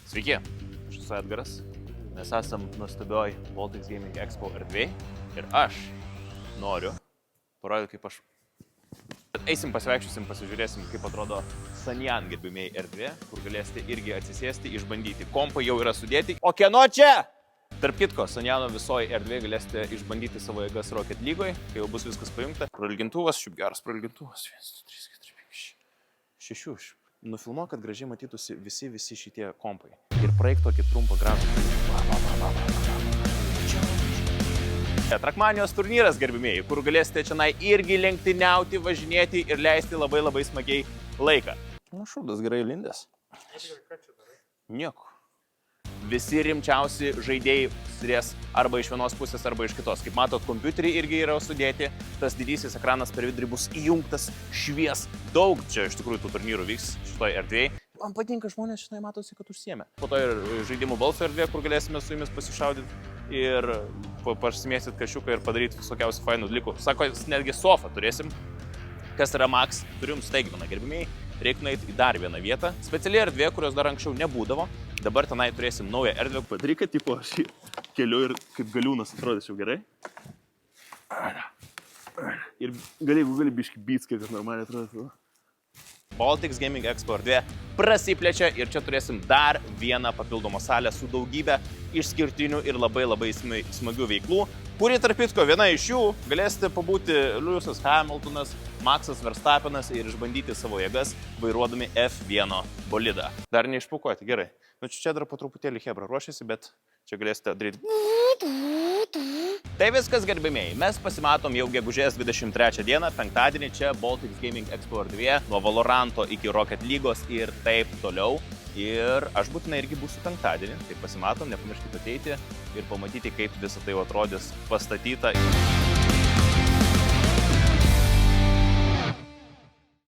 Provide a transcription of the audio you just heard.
Sveiki, aš esu Edgaras, mes esam nuostabioj Baltics Gaming Expo erdvėj ir aš noriu parodyti, kaip aš... Eisim pasivaikščiosim, pasižiūrėsim, kaip atrodo Sanjan gerbimieji erdvė, kur galėsite irgi atsisėsti, išbandyti. Kompai jau yra sudėti, o kieno čia? Tarp kitko, Sanjano visoje erdvėje galėsite išbandyti savo jėgas Rocket League'oj, kai jau bus viskas paimta. Prailgintuvas, šiaip geras prailgintuvas. 1, 2, 3, 4, 5, 6. Nufilmuok, kad gražiai matytųsi visi šitie kompai. Ir praeik tokį trumpą gražų. Trackmanijos turnyras, gerbimieji, kur galėsite čionai irgi lenktyniauti, važinėti ir leisti labai smagiai laiką. Nu, šūdas gerai lindęs. Nieko. Visi rimčiausi žaidėjai sudės arba iš vienos pusės, arba iš kitos. Kaip matot, kompiuteriai irgi yra sudėti, tas didysis ekranas per vidurį bus įjungtas, švies. Daug čia iš tikrųjų tų turnyrų vyks šitoj erdvėje. Man patinka, žmonės šitai matosi, kad užsiėmė. Po to ir žaidimų balso erdvė, kur galėsime su jumis pasišaudyti ir pasimėsit kašiuką ir padaryti visokiausių fainų dalykų. Sako, netgi sofą turėsim. Kas yra Max, turim staigmeną, gerbimieji. Reikia nueiti į dar vieną vietą. Speciali erdvė, kurios dar anksčiau nebūdavo. Dabar tenai turėsim naują erdvę. Padaryk, kad tipo aš keliu ir kaip galiūnas atrodysiu gerai. Ir gali biški beats, kaip normaliai atrodysiu. Baltics Gaming Expo erdvė prasiplečia ir čia turėsim dar vieną papildomą salę su daugybė išskirtinių ir labai smagių veiklų, kuri tarp kitko viena iš jų galėsite pabūti Lewisas Hamiltonas, Maxas Verstappenas ir išbandyti savo jėgas vairuodami F1 bolidą. Dar neišpukuoti, gerai. Nu čia dar po truputėlį Hebra ruošiasi, bet čia galėsite daryti. Tai viskas, gerbimieji. Mes pasimatom jau gegužės 23 dieną, penktadienį čia Baltics Gaming Expo erdvėje, nuo Valoranto iki Rocket League'os ir taip toliau. Ir aš būtinai irgi būsiu penktadienį, tai pasimatom, nepamirškite ateiti ir pamatyti, kaip visą tai atrodys pastatyta.